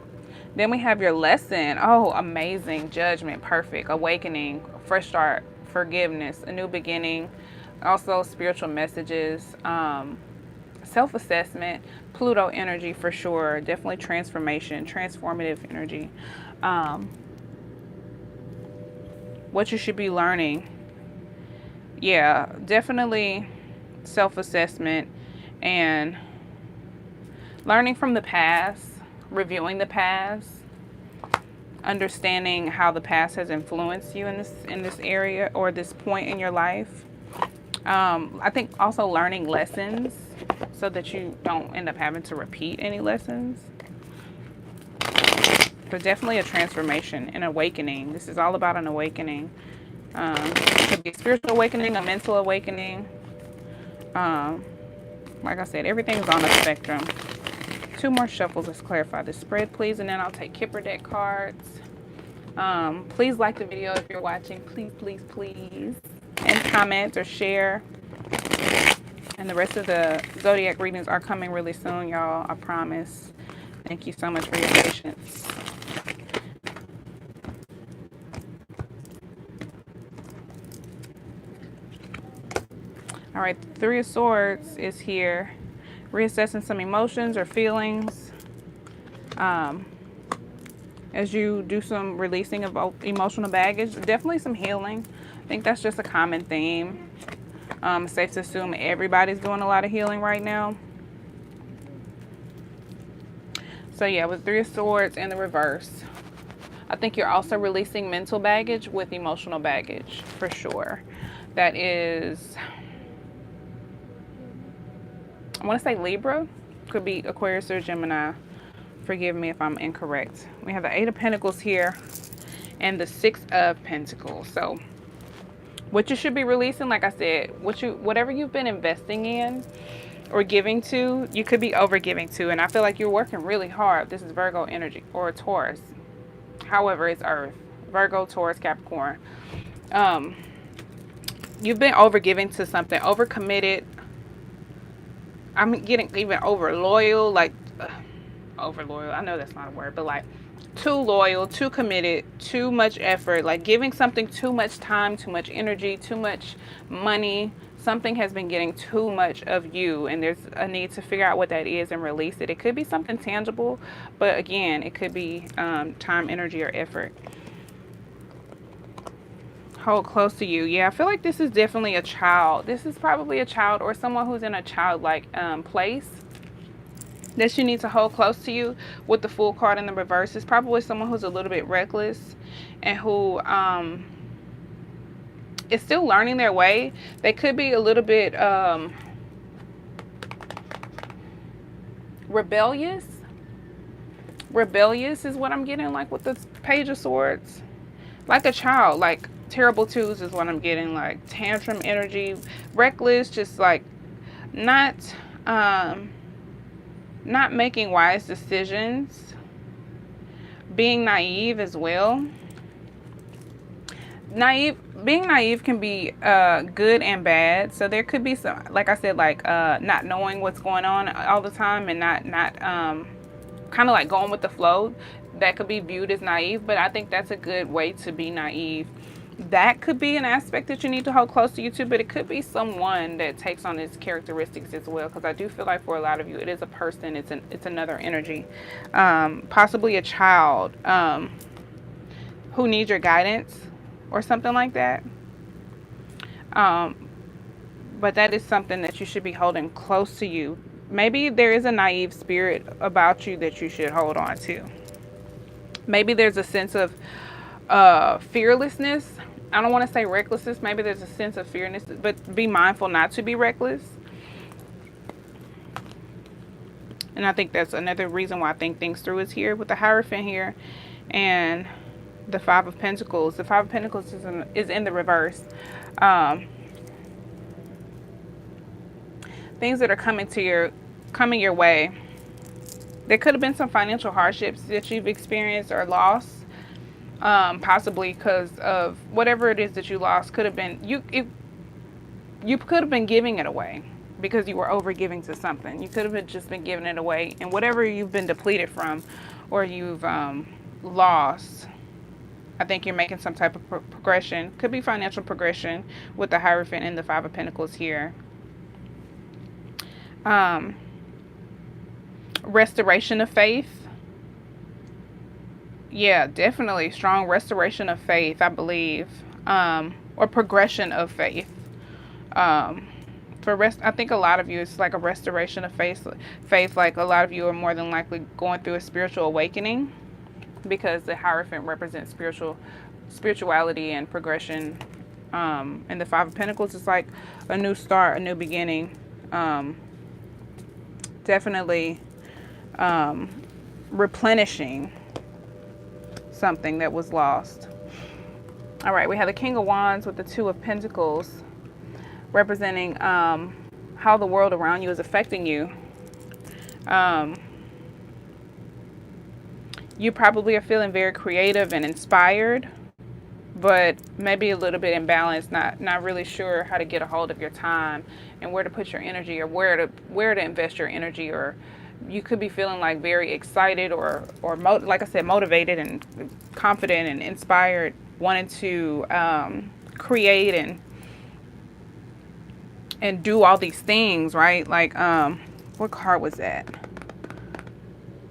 Speaker 1: Then we have your lesson. Oh, amazing. Judgment, perfect. Awakening, fresh start, forgiveness, a new beginning. Also spiritual messages, self-assessment, Pluto energy for sure. Definitely transformation, transformative energy. What you should be learning. Yeah, definitely self-assessment and learning from the past, reviewing the past, understanding how the past has influenced you in this area or this point in your life. I think also learning lessons so that you don't end up having to repeat any lessons. But definitely a transformation, an awakening. This is all about an awakening. It could be a spiritual awakening, a mental awakening. Like I said, everything's on a spectrum. 2 more shuffles. Let's clarify the spread, please, and then I'll take Kipper deck cards. Please like the video if you're watching. Please, please, please. And comment or share. And the rest of the zodiac readings are coming really soon, y'all. I promise. Thank you so much for your patience. All right, 3 of Swords is here. Reassessing some emotions or feelings. As you do some releasing of emotional baggage, definitely some healing. I think that's just a common theme. Safe to assume everybody's doing a lot of healing right now. So yeah, with 3 of Swords in the reverse, I think you're also releasing mental baggage with emotional baggage for sure. That is, I want to say Libra, could be Aquarius or Gemini. Forgive me if I'm incorrect. We have the 8 of Pentacles here and the 6 of Pentacles. So what you should be releasing, like I said, whatever you've been investing in or giving to, you could be over giving to. And I feel like you're working really hard. This is Virgo energy or Taurus. However, it's Earth. Virgo, Taurus, Capricorn. You've been over giving to something, over committed. I'm getting even over loyal, like over loyal. I know that's not a word, but like too loyal, too committed, too much effort, like giving something too much time, too much energy, too much money. Something has been getting too much of you, and there's a need to figure out what that is and release it. It could be something tangible, but again, it could be time, energy, or effort. Hold close to you. Yeah, I feel like this is definitely a child. This is probably a child or someone who's in a childlike place that you need to hold close to you. With the Fool card in the reverse, it's probably someone who's a little bit reckless and who is still learning their way. They could be a little bit rebellious. Rebellious is what I'm getting, like with the Page of Swords. Like a child, like terrible twos is what I'm getting, like tantrum energy, reckless, just like not making wise decisions, being naive as well. Being naive can be good and bad. So there could be some, like I said, like not knowing what's going on all the time and not kind of like going with the flow. That could be viewed as naive, but I think that's a good way to be naive. That could be an aspect that you need to hold close to you too, but it could be someone that takes on its characteristics as well, because I do feel like for a lot of you it is a person, it's another energy, possibly a child who needs your guidance or something like that. But that is something that you should be holding close to you. Maybe there is a naive spirit about you that you should hold on to. Maybe there's a sense of fearlessness. I don't want to say recklessness. Maybe there's a sense of fearlessness, but be mindful not to be reckless. And I think that's another reason why I think things through is here with the Hierophant here and the 5 of Pentacles. The 5 of Pentacles is in the reverse. Things that are coming your way. There could have been some financial hardships that you've experienced or lost, possibly because of whatever it is that you lost. Could have been you could have been giving it away because you were over giving to something. You could have just been giving it away, and whatever you've been depleted from or you've lost, I think you're making some type of progression. Could be financial progression with the Hierophant and the Five of Pentacles here. Restoration of faith. Yeah, definitely strong restoration of faith, I believe. Or progression of faith. I think a lot of you, it's like a restoration of faith. Like a lot of you are more than likely going through a spiritual awakening, because the Hierophant represents spirituality and progression. And the Five of Pentacles is like a new start, a new beginning. Definitely replenishing something that was lost. All right, we have the King of Wands with the Two of Pentacles, representing how the world around you is affecting you. You probably are feeling very creative and inspired, but maybe a little bit imbalanced, not really sure how to get a hold of your time and where to put your energy, or where to invest your energy. Or you could be feeling like very excited or like I said, motivated and confident and inspired, wanting to create and do all these things, right? Like what card was that?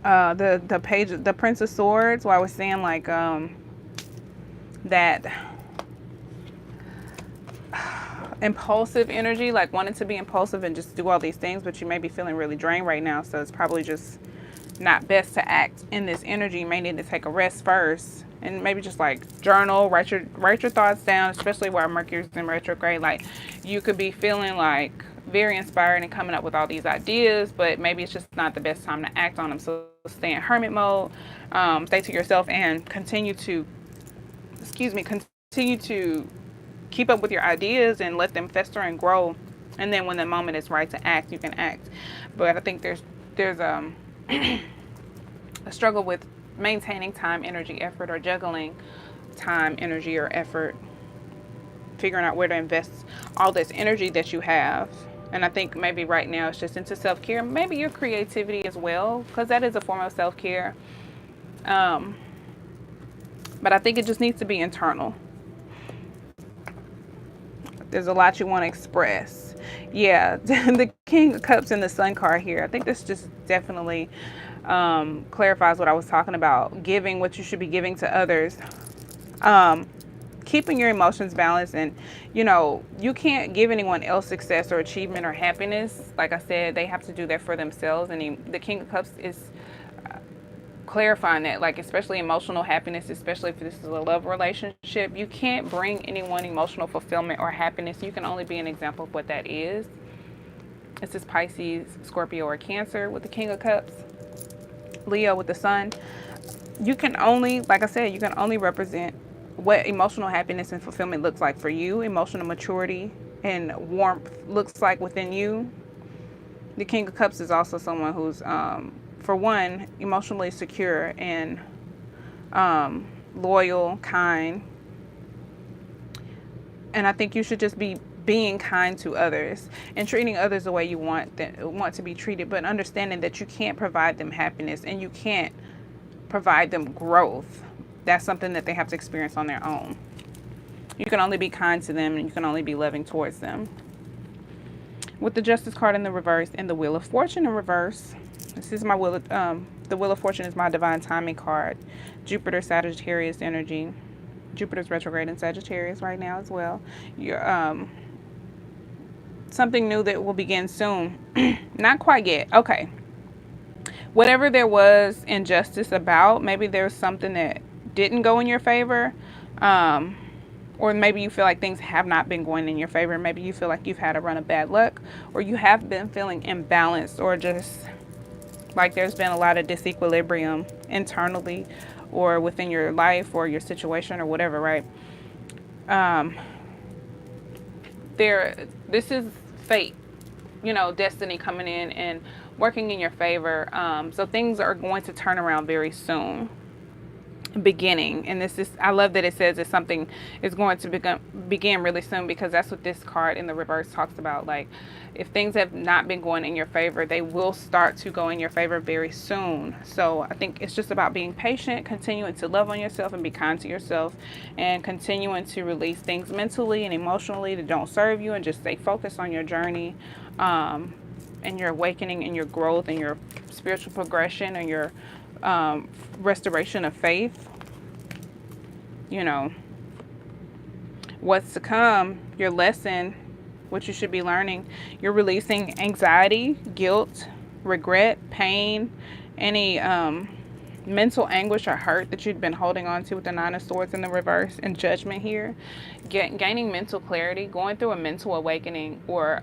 Speaker 1: The page, the Prince of Swords, where I was saying like that impulsive energy, like wanting to be impulsive and just do all these things, but you may be feeling really drained right now, so it's probably just not best to act in this energy. You may need to take a rest first, and maybe just like journal, write your thoughts down, especially while Mercury's in retrograde. Like you could be feeling like very inspired and coming up with all these ideas, but maybe it's just not the best time to act on them. So stay in hermit mode, stay to yourself, and continue to keep up with your ideas and let them fester and grow. And then when the moment is right to act, you can act. But I think there's a struggle with maintaining time, energy, effort, or juggling time, energy, or effort, figuring out where to invest all this energy that you have. And I think maybe right now it's just into self-care, maybe your creativity as well, because that is a form of self-care. But I think it just needs to be internal. There's a lot you want to express. Yeah, the King of Cups and the Sun card here. I think this just definitely clarifies what I was talking about. Giving what you should be giving to others. Keeping your emotions balanced. And, you know, you can't give anyone else success or achievement or happiness. Like I said, they have to do that for themselves. And the King of Cups is clarifying that, like, especially emotional happiness, especially if this is a love relationship, you can't bring anyone emotional fulfillment or happiness. You can only be an example of what that is. This is Pisces, Scorpio, or Cancer with the King of Cups. Leo with the Sun. You can only, like I said, you can only represent what emotional happiness and fulfillment looks like for you, emotional maturity and warmth looks like within you. The King of Cups is also someone who's for one, emotionally secure and loyal, kind. And I think you should just be being kind to others and treating others the way you want to be treated, but understanding that you can't provide them happiness and you can't provide them growth. That's something that they have to experience on their own. You can only be kind to them and you can only be loving towards them. With the Justice card in the reverse and the Wheel of Fortune in reverse, this is my the Wheel of Fortune is my divine timing card. Jupiter, Sagittarius energy. Jupiter's retrograde in Sagittarius right now as well. You're something new that will begin soon. Not quite yet. Okay. Whatever there was injustice about, maybe there's something that didn't go in your favor. Or maybe you feel like things have not been going in your favor. Maybe you feel like you've had a run of bad luck, or you have been feeling imbalanced, or just like there's been a lot of disequilibrium internally or within your life or your situation or whatever, right? This is fate, you know, destiny coming in and working in your favor. So things are going to turn around very soon. beginning. And this is, I love that it says that something is going to begin really soon, because that's what this card in the reverse talks about. Like, if things have not been going in your favor, they will start to go in your favor very soon. So I think it's just about being patient, continuing to love on yourself and be kind to yourself, and continuing to release things mentally and emotionally that don't serve you, and just stay focused on your journey, and your awakening and your growth and your spiritual progression and your restoration of faith. You know, what's to come, your lesson, what you should be learning. You're releasing anxiety, guilt, regret, pain, any mental anguish or hurt that you've been holding on to with the Nine of Swords in the reverse, and Judgment here. Gaining mental clarity, going through a mental awakening, or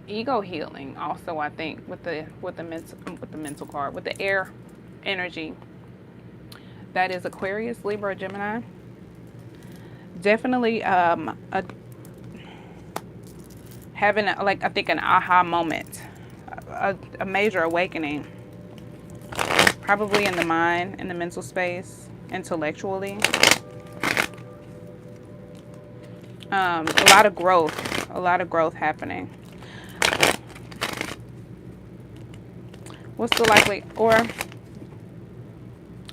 Speaker 1: ego healing also, I think, with the mental card, with the air energy. That is Aquarius, Libra, Gemini. Definitely having I think an aha moment, a major awakening, probably in the mind, in the mental space, intellectually. A lot of growth happening. What's the likely, or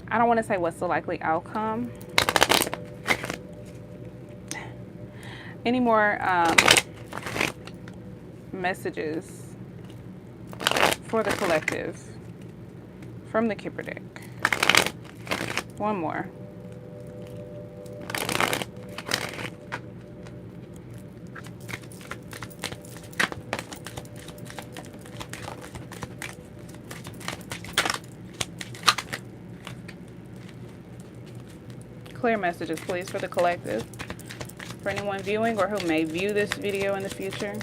Speaker 1: I don't want to say what's the likely outcome. Any more messages for the collective from the Kipper deck? One more. Clear messages, please, for the collective. For anyone viewing or who may view this video in the future.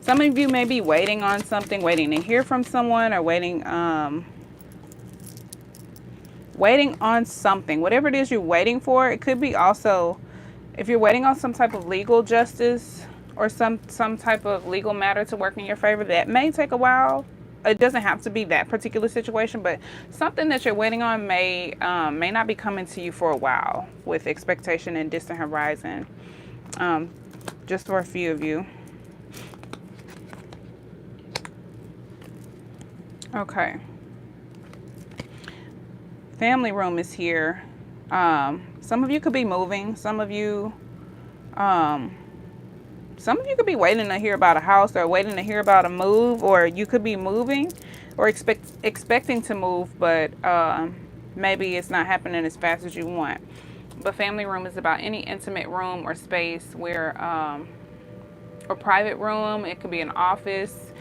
Speaker 1: Some of you may be waiting on something, waiting to hear from someone, or waiting on something. Whatever it is you're waiting for, it could be also, if you're waiting on some type of legal justice or some type of legal matter to work in your favor, that may take a while. It doesn't have to be that particular situation, but something that you're waiting on may not be coming to you for a while, with expectation and distant horizon. Just for a few of you. Okay. Family room is here. Some of you could be moving. Some of you could be waiting to hear about a house, or waiting to hear about a move, or you could be moving or expecting to move, but maybe it's not happening as fast as you want. But family room is about any intimate room or space where, or private room. It could be an office,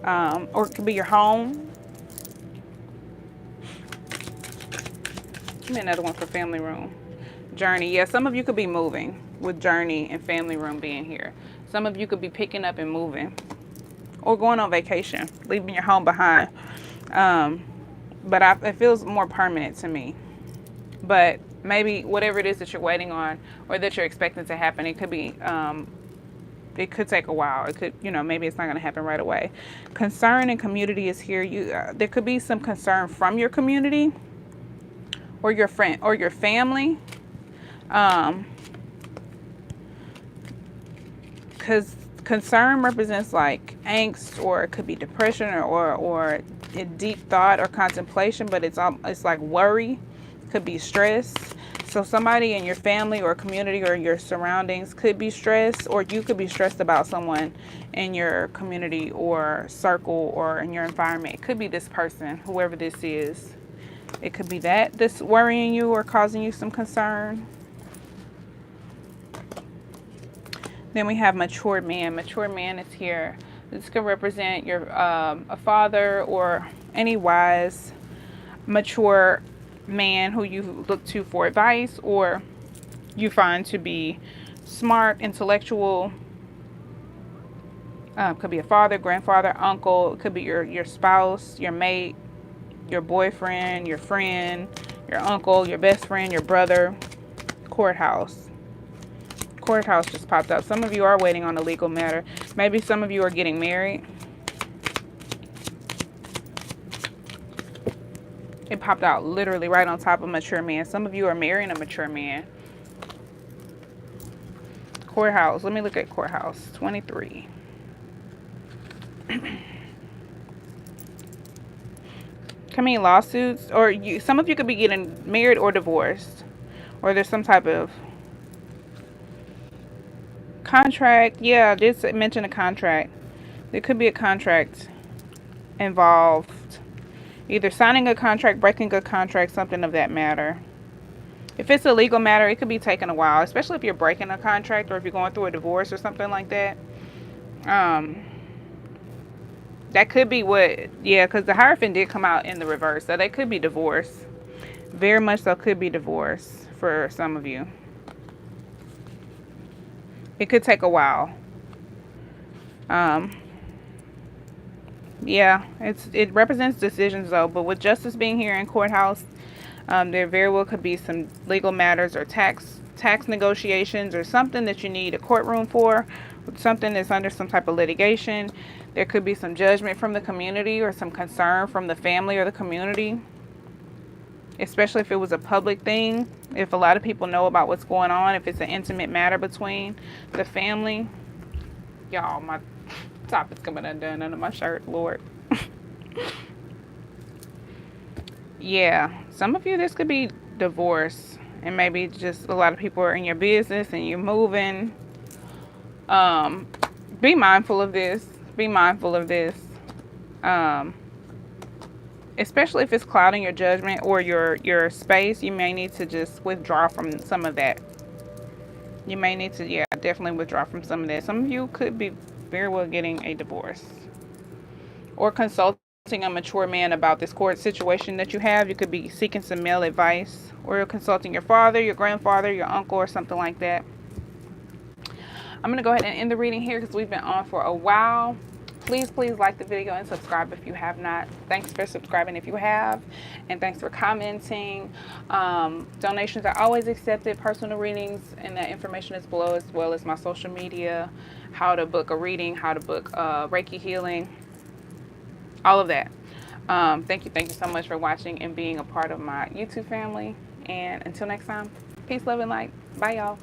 Speaker 1: or it could be your home. Give me another one for family room. Journey. Yeah, some of you could be moving, with journey and family room being here. Some of you could be picking up and moving, or going on vacation, leaving your home behind. But it feels more permanent to me. But maybe whatever it is that you're waiting on, or that you're expecting to happen, it could be, it could take a while. It could, maybe it's not going to happen right away. Concern and community is here. There could be some concern from your community, or your friend, or your family. Because concern represents like angst, or it could be depression, or a deep thought or contemplation, but it's like worry. It could be stress. So somebody in your family or community or your surroundings could be stressed, or you could be stressed about someone in your community or circle or in your environment. It could be this person, whoever this is. It could be that's worrying you or causing you some concern. Then we have matured man. Matured man is here. This could represent your a father, or any wise, mature man who you look to for advice, or you find to be smart, intellectual. Could be a father, grandfather, uncle. It could be your spouse, your mate, your boyfriend, your friend, your uncle, your best friend, your brother, Courthouse. Courthouse just popped up. Some of you are waiting on a legal matter. Maybe some of you are getting married. It popped out literally right on top of mature man. Some of you are marrying a mature man. Courthouse. Let me look at courthouse. 23. Coming lawsuits, or some of you could be getting married or divorced, or there's some type of contract. Yeah, I did mention a contract. There could be a contract involved. Either signing a contract, breaking a contract, something of that matter. If it's a legal matter, it could be taking a while, especially if you're breaking a contract or if you're going through a divorce or something like that. That could be what, yeah, because the Hierophant did come out in the reverse, so that could be divorce. Very much so could be divorce for some of you. It could take a while. Yeah, it represents decisions though, but with justice being here in courthouse, there very well could be some legal matters or tax negotiations or something that you need a courtroom for, something that's under some type of litigation. There could be some judgment from the community or some concern from the family or the community, especially if it was a public thing. If a lot of people know about what's going on, if it's an intimate matter between the family. Y'all, my top is coming undone under my shirt, Lord. Yeah, some of you, this could be divorce, and maybe just a lot of people are in your business and you're moving. Be mindful of this. Be mindful of this. Especially if it's clouding your judgment or your space, you may need to just withdraw from some of that. You may need to, yeah, definitely withdraw from some of that. Some of you could be very well getting a divorce or consulting a mature man about this court situation that you have. You could be seeking some male advice, or you're consulting your father, your grandfather, your uncle, or something like that. I'm going to go ahead and end the reading here because we've been on for a while. Please like the video and subscribe if you have not. Thanks for subscribing if you have, and thanks for commenting. Donations are always accepted. Personal readings, and that information is below, as well as my social media, how to book a reading, how to book Reiki Healing, all of that. Thank you so much for watching and being a part of my YouTube family. And until next time, peace, love, and light. Bye, y'all.